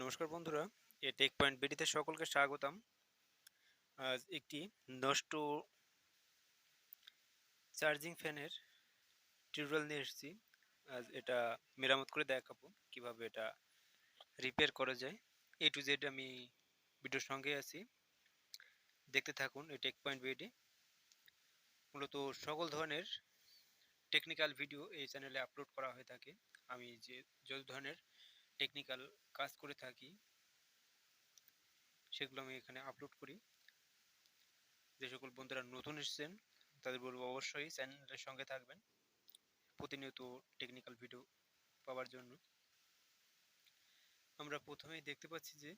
নমস্কার বন্ধুরা, take point বিডিতে সকলকে স্বাগতম। আজ একটি নষ্ট চার্জিং ফ্যানের টিউটোরিয়াল নিয়ে এসেছি। আজ এটা মেরামত করে দেখাবো কিভাবে এটা রিপেয়ার করা যায়। A to Z আমি ভিডিওর সঙ্গে আছি, দেখতে থাকুন। এই টেক পয়েন্ট বিডি মূলত সকল ধরনের টেকনিক্যাল ভিডিও এই চ্যানেলে আপলোড করা হয়ে থাকে। আমি যত ধরনের টেকনিক্যাল কাজ করে থাকি সেগুলো আমি এখানে আপলোড করি। যে সকল বন্ধুরা নতুন এসেছেন তাদের বলবো অবশ্যই চ্যানেলের সঙ্গে থাকবেন প্রতিনিয়ত টেকনিক্যাল ভিডিও পাওয়ার জন্য। আমরা প্রথমেই দেখতে পাচ্ছি যে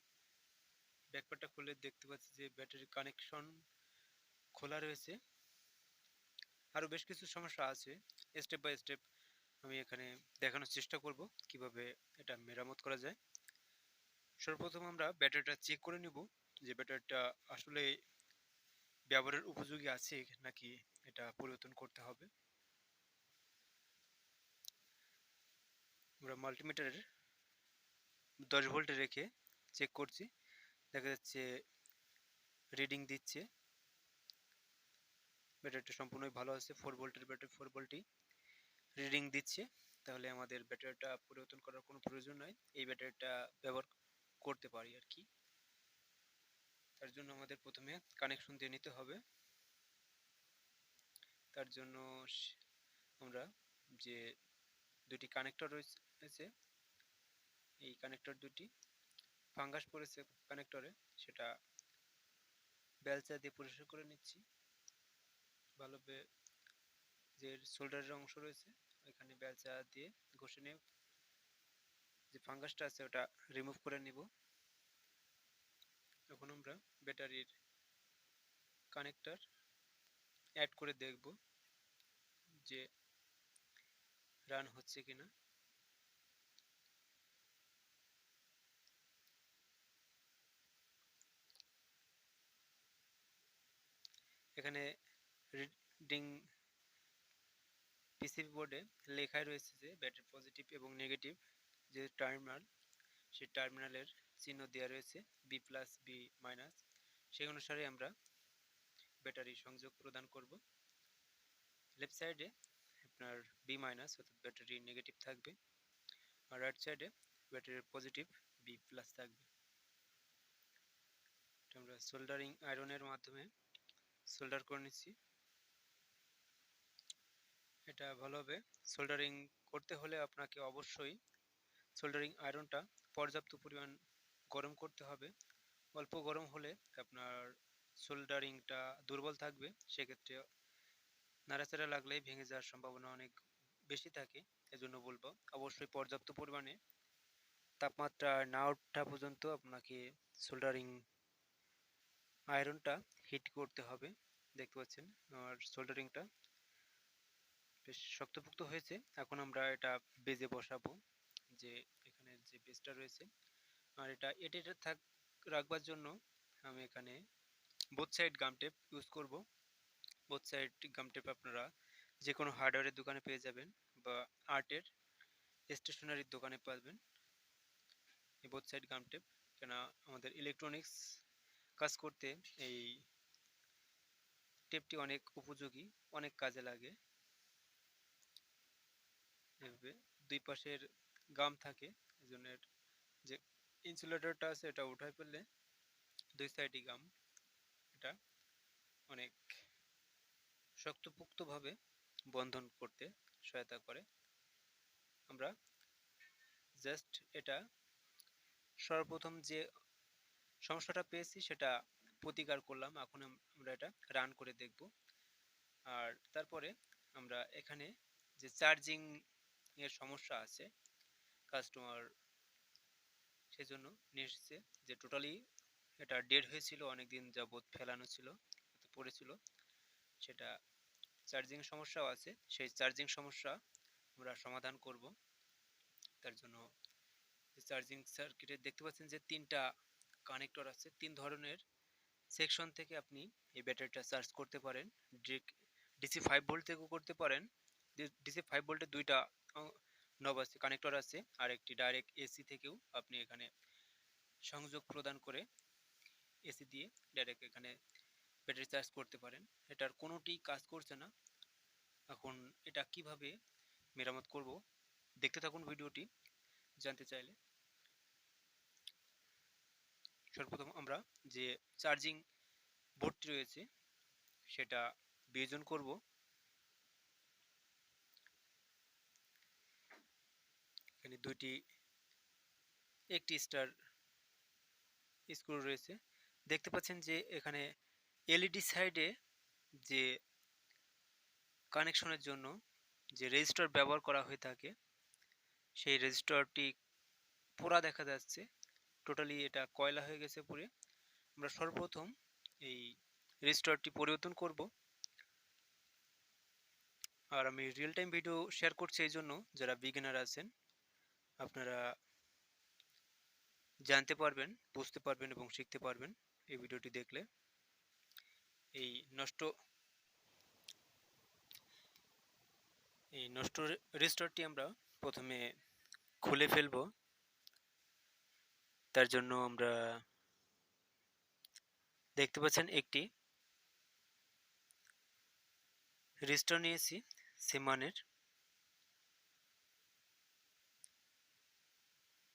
ব্যাকপ্যাকটা খুলে দেখতে পাচ্ছি যে ব্যাটারি কানেকশন খোলা রয়েছে। আরও বেশ কিছু সমস্যা আছে, স্টেপ বাই স্টেপ আমি এখানে দেখানোর চেষ্টা করব কিভাবে এটা মেরামত করা যায়। সর্বপ্রথম আমরা ব্যাটারিটা চেক করে নিব যে ব্যাটারিটা আসলে ব্যবহারের উপযোগী আছে নাকি এটা পরিবর্তন করতে হবে। আমরা মাল্টিমিটারের 10 ভোল্টে রেখে চেক করছি, দেখা যাচ্ছে রিডিং দিচ্ছে। ব্যাটারিটা সম্পূর্ণই ভালো আছে, 4 ভোল্টের ব্যাটারি 4 ভোল্টই রিডিং দিচ্ছে। তাহলে আমাদের ব্যাটারিটা পরিবর্তন করার কোনো প্রয়োজন নাই, এই ব্যাটারিটা ব্যবহার করতে পারি আর কি। তার জন্য আমাদের প্রথমে কানেকশন দিয়ে নিতে হবে। তার জন্য আমরা যে দুটি কানেক্টর রয়েছে, এই কানেক্টর দুটি ফাঙ্গাস পড়েছে কানেক্টরে, সেটা বেলচা দিয়ে পরিষ্কার করে নিচ্ছি ভালোভাবে। যে সোল্ডারের অংশ রয়েছে ওইখানে বেলচা দিয়ে ঘষে নিয়ে যে ফাঙ্গাসটা আছে ওটা রিমুভ করে নিব। এখন আমরা ব্যাটারির কানেক্টর অ্যাড করে দেখব যে রান হচ্ছে কিনা। এখানে রিডিং পিসিবি বোর্ডে লেখাই রয়েছে যে ব্যাটারি পজিটিভ এবং নেগেটিভ যে টার্মিনাল, সেই টার্মিনালের চিহ্ন দেওয়া রয়েছে বি প্লাস বি মাইনাস। সেই অনুসারে আমরা ব্যাটারি সংযোগ প্রদান করব। লেফট সাইডে আপনার বি মাইনাস অর্থাৎ ব্যাটারি নেগেটিভ থাকবে, আর রাইট সাইডে ব্যাটারির পজিটিভ বি প্লাস থাকবে। আমরা সোল্ডারিং আয়রনের মাধ্যমে সোল্ডার করে নিচ্ছি। এটা ভালোভাবে সোল্ডারিং করতে হলে আপনাকে অবশ্যই সোল্ডারিং আয়রনটা পর্যাপ্ত পরিমাণ গরম করতে হবে। অল্প গরম হলে আপনার সোল্ডারিংটা দুর্বল থাকবে, সেক্ষেত্রে নাড়াচাড়া লাগলেই ভেঙে যাওয়ার সম্ভাবনা অনেক বেশি থাকে। এজন্য বলবো অবশ্যই পর্যাপ্ত পরিমাণে তাপমাত্রা না ওঠা পর্যন্ত আপনাকে সোল্ডারিং আয়রনটা হিট করতে হবে। দেখতে পাচ্ছেন আমার সোল্ডারিংটা বেশ শক্তপোক্ত হয়েছে। এখন আমরা এটা বেজে বসাবো, যে এখানে যে বেজটা রয়েছে। আর এটা এটেটা রাখবার জন্য আমি এখানে both side gum tape use করব। বোথ সাইড গাম টেপ আপনারা যে কোনো হার্ডওয়্যারের দোকানে পেয়ে যাবেন বা আর্টের স্টেশনারির দোকানে পাবেন এই বোথ সাইড গাম টেপ। কেন আমাদের ইলেকট্রনিক্স কাজ করতে এই টেপটি অনেক উপযোগী, অনেক কাজে লাগে। এভাবে দুই পাশের গাম থাকে, এজন্য যে ইনসুলেটরটা আছে এটা উঠাই ফেললে দুই সাইডই গাম, এটা অনেক শক্তপোক্তভাবে বন্ধন করতে সহায়তা করে। আমরা জাস্ট এটা সর্বপ্রথম যে সমস্যাটা পেয়েছি সেটা প্রতিকার করলাম, এখন আমরা এটা রান করে দেখব। আর তারপরে আমরা এখানে যে চার্জিং এর সমস্যা আছে কাস্টমার সেজন্য নিয়ে এসেছে, যে টোটালি এটা ডেড হয়েছিল, অনেকদিন যাবত ফেলানো ছিল, পড়েছিল, সেটা চার্জিং সমস্যাও আছে। সেই চার্জিং সমস্যা আমরা সমাধান করব। তার জন্য চার্জিং সার্কিটে দেখতে পাচ্ছেন যে তিনটা কানেক্টর আছে, তিন ধরনের সেকশন থেকে আপনি এই ব্যাটারিটা চার্জ করতে পারেন। ডিসি 5 ভোল্ট থেকেও করতে পারেন। ডিসি 5 ভোল্টের দুইটা নব আছে, কানেক্টর আছে, আর একটি ডাইরেক্ট এসি থেকেও আপনি এখানে সংযোগ প্রদান করে এসি দিয়ে ডাইরেক্ট এখানে ব্যাটারি চার্জ করতে পারেন। এটার কোনোটি কাজ করছে না। এখন এটা কিভাবে মেরামত করব দেখতে থাকুন ভিডিওটি জানতে চাইলে। সর্বপ্রথম আমরা যে চার্জিং বোর্ডটি রয়েছে সেটা বিয়োজন করব। এখানে একটি স্টার স্ক্রু রয়েছে। দেখতে পাচ্ছেন যে এখানে এলইডি সাইডে যে কানেকশনের জন্য যে রেজিস্টার ব্যবহার করা হয়ে থাকে সেই রেজিস্টারটি পোড়া দেখা যাচ্ছে। টোটালি এটা কয়লা হয়ে গেছে পুড়ে। আমরা সর্বপ্রথম এই রেজিস্টারটি পরিবর্তন করব। আর আমি রিয়েল টাইম ভিডিও শেয়ার করছি এই জন্য যারা বিগিনার আছেন আপনারা জানতে পারবেন, বুঝতে পারবেন এবং শিখতে পারবেন এই ভিডিওটি দেখলে। এই নষ্ট রেজিস্টারটি আমরা প্রথমে খুলে ফেলব। তার জন্য আমরা দেখতে পাচ্ছেন একটি রেজিস্টার নিয়েছি সিমানের।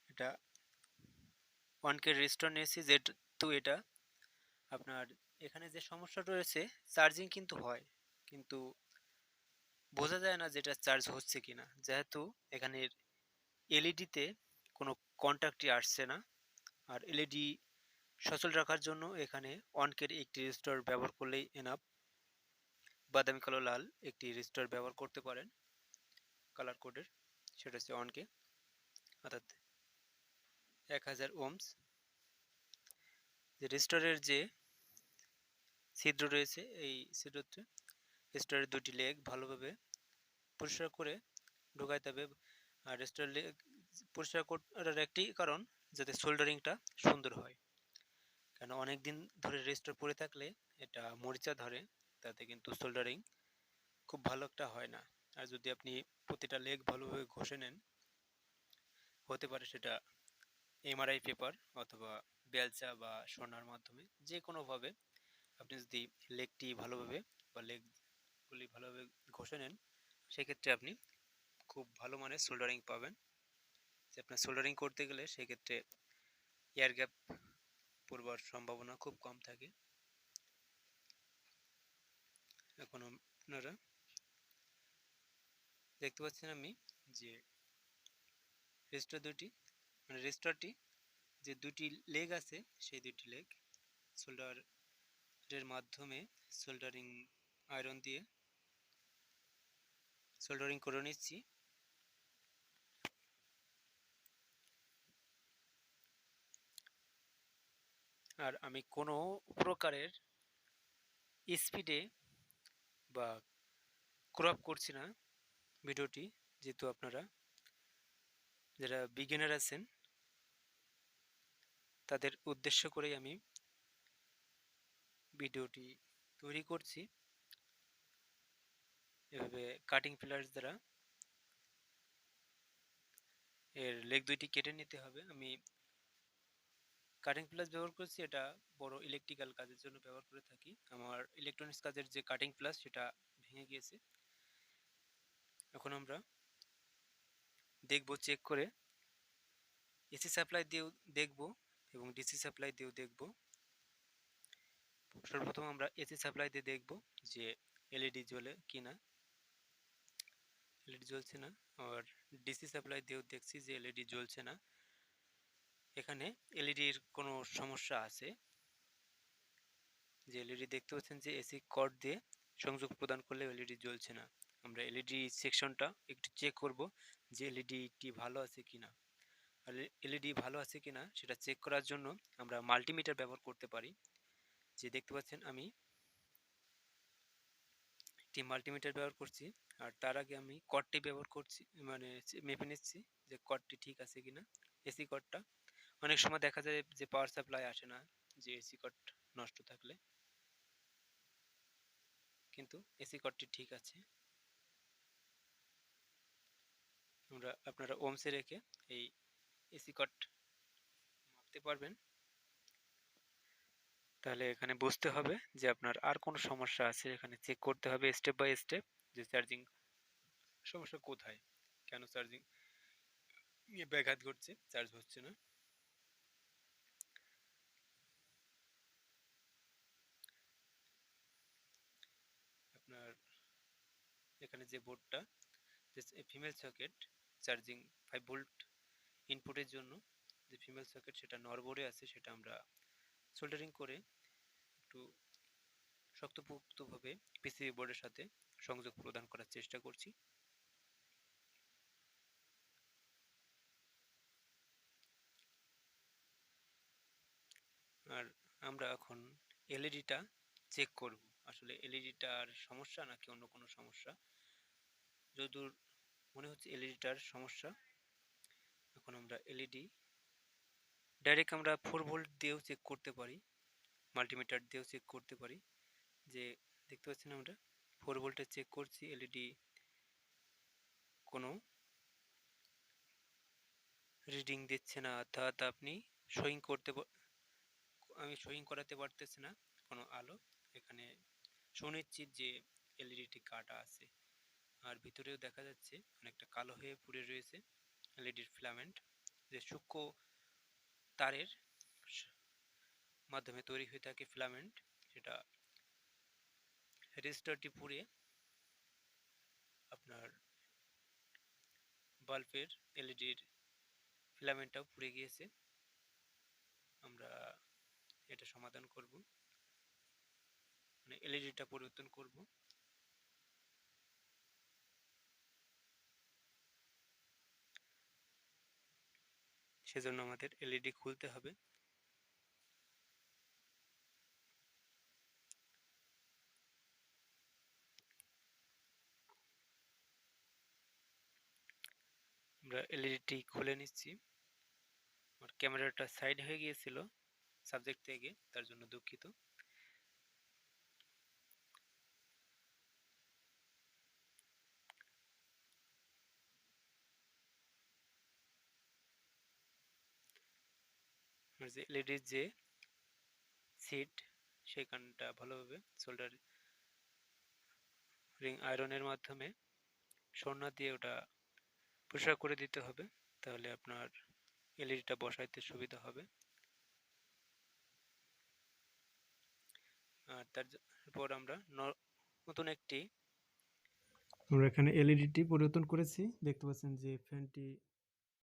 এটা 1K রেজিস্টার নিয়েছি, যেহেতু এটা আপনার এখানে যে সমস্যা রয়েছে চার্জিং কিন্তু হয়, কিন্তু বোঝা যায় না যেটা চার্জ হচ্ছে কিনা, যেহেতু এখানে এলইডিতে কোনো কন্ট্যাক্টই আসছে না। আর এলইডি সচল রাখার জন্য এখানে 1K একটি রেজিস্টার ব্যবহার করলেই এনাফ। বাদামি কালো লাল একটি রেজিস্টার ব্যবহার করতে পারেন কালার কোডের, সেটা হচ্ছে 1K অর্থাৎ 1000 ওহমস। যে রেজিস্টারের যে ছিদ্র রয়েছে এই ছিদ্রতে রেজিস্টারের দুটি লেগ ভালোভাবে পরিষ্কার করে ঢোকাইতে হবে। আর রেজিস্টার লেগ পরিষ্কার করার একটি কারণ যাতে সোল্ডারিংটা সুন্দর হয়, কেন অনেক দিন ধরে রেজিস্টার পড়ে থাকলে এটা মরিচা ধরে, তাতে কিন্তু সোল্ডারিং খুব ভালো একটা হয় না। আর যদি আপনি প্রতিটা লেগ ভালোভাবে ঘষে নেন, হতে পারে সেটা এমআরআই পেপার অথবা বেলচা বা সোনার মাধ্যমে যে কোনোভাবে আপনি যদি লেগটি ভালোভাবে বা লেগগুলি ভালোভাবে ঘষে নেন, সেক্ষেত্রে আপনি খুব ভালো মানের সোল্ডারিং পাবেন। যে আপনার সোল্ডারিং করতে গেলে সেক্ষেত্রে এয়ার গ্যাপ পড়বার সম্ভাবনা খুব কম থাকে। এখন আপনারা দেখতে পাচ্ছেন আমি যে রেজিস্টারটি যে দুটি লেগ আছে সেই দুটি লেগ সোল্ডারের মাধ্যমে সোল্ডারিং আয়রন দিয়ে সোল্ডারিং করে নিচ্ছি। আর আমি কোনো প্রকারের স্পিডে বা ক্রপ করছি না ভিডিওটি, যেহেতু আপনারা যারা বিগিনার আছেন তাদের উদ্দেশ্য করেই আমি ভিডিওটি তৈরি করছি। এভাবে কাটিং প্লাস দ্বারা এর লেগ দুইটি কেটে নিতে হবে। আমি কাটিং প্লাস ব্যবহার করছি, এটা বড় ইলেকট্রিক্যাল কাজের জন্য ব্যবহার করে থাকি। আমার ইলেকট্রনিক্স কাজের যে কাটিং প্লাস সেটা ভেঙে গিয়েছে। এখন আমরা দেখব, চেক করে এসি সাপ্লাই দিয়েও দেখব এবং ডিসি সাপ্লাই দিয়েও দেখব। সর্বপ্রথম আমরা এসি সাপ্লাই দিয়ে দেখব যে এলইডি জ্বলে কিনা। এলইডি জ্বলছে না। আর ডিসি সাপ্লাই দিয়েও দেখছি যে এলইডি জ্বলছে না। এখানে এলইডির কোনো সমস্যা আছে। যে এলইডি দেখতে পাচ্ছেন যে এসি কর্ড দিয়ে সংযোগ প্রদান করলে এলইডি জ্বলছে না। আমরা এলইডি সেকশনটা একটু চেক করব যে এলইডিটি ভালো আছে কিনা। আর এলইডি ভালো আছে কিনা সেটা চেক করার জন্য আমরা মাল্টিমিটার ব্যবহার করতে পারি। যে দেখতে পাচ্ছেন আমি একটি মাল্টিমিটার ব্যবহার করছি। আর তার আগে আমি কর্ডটি ব্যবহার করছি, মানে মেপে নিচ্ছি যে কর্ডটি ঠিক আছে কিনা। এসি কর্ডটা অনেক সময় দেখা যায় যে পাওয়ার সাপ্লাই আসে না, যে এসি কর্ড নষ্ট থাকলে, কিন্তু এসি কর্ডটি ঠিক আছে। আপনারা ওমসে রেখে এই এসি কর্ড মাপতে পারবেন, তাহলে এখানে বুঝতে হবে যে আপনার আর কোনো সমস্যা আছে, এখানে চেক করতে হবে স্টেপ বাই স্টেপ যে চার্জিং সমস্যা কোথায়, কেন চার্জিং ব্যাঘাত ঘটছে, চার্জ হচ্ছে না। আপনার এখানে যে বোর্ডটা, যে ফিমেল সকেট চার্জিং 5 ভোল্ট ইনপুটের জন্য যে ফিমেল সকেট সেটা নরবোর্ডে আছে, সেটা আমরা সোল্ডারিং করে একটু শক্তপোক্তভাবে পিসিবি বোর্ডের সাথে সংযোগ প্রদান করার চেষ্টা করছি। আর আমরা এখন এলইডিটা চেক করব, আসলে এলইডিটার সমস্যা নাকি অন্য কোনো সমস্যা। যতদূর মনে হচ্ছে এলইডিটার সমস্যা। এখন আমরা এলইডি ডাইরেক্ট আমরা 4 ভোল্ট দিয়েও চেক করতে পারি, মাল্টিমিটার দিয়েও চেক করতে পারি। যে দেখতে পাচ্ছেন আমরা 4 ভোল্টে চেক করছি, এলইডি কোনো রিডিং দিচ্ছে না, অর্থাৎ আপনি শোয়িং করতে আমি শোয়িং করাতে পারতেছি না কোনো আলো। এখানে সুনিশ্চিত যে এলইডিটি কাটা আছে। আর ভিতরেও দেখা যাচ্ছে অনেকটা কালো হয়ে পুড়ে রয়েছে এলইডির ফিলামেন্ট, যে সূক্ষ্ম তারের মাধ্যমে তৈরি হয়ে থাকে ফিলামেন্ট, সেটা রেজিস্টারটি পুড়ে আপনার বাল্বের এলইডির ফিলামেন্টটাও পুড়ে গিয়েছে। আমরা এটা সমাধান করব, মানে এলইডিটা পরিবর্তন করব। সেজন্য আমাদের এলইডি খুলতে হবে। আমরা এলইডিটি খুলে নিচ্ছি। আমার ক্যামেরাটা সাইড হয়ে গিয়েছিল সাবজেক্ট থেকে, তার জন্য দুঃখিত। আমার যে এলইডির যে সিট, সেখানটা ভালোভাবে সোল্ডার রিং আয়রনের মাধ্যমে সরনা দিয়ে ওটা পরিষ্কার করে দিতে হবে, তাহলে আপনার এলইডিটা বসাইতে সুবিধা হবে। আর তারপর আমরা নতুন একটি, আমরা এখানে এলইডিটি পরিবর্তন করেছি, দেখতে পাচ্ছেন যে ফ্যানটি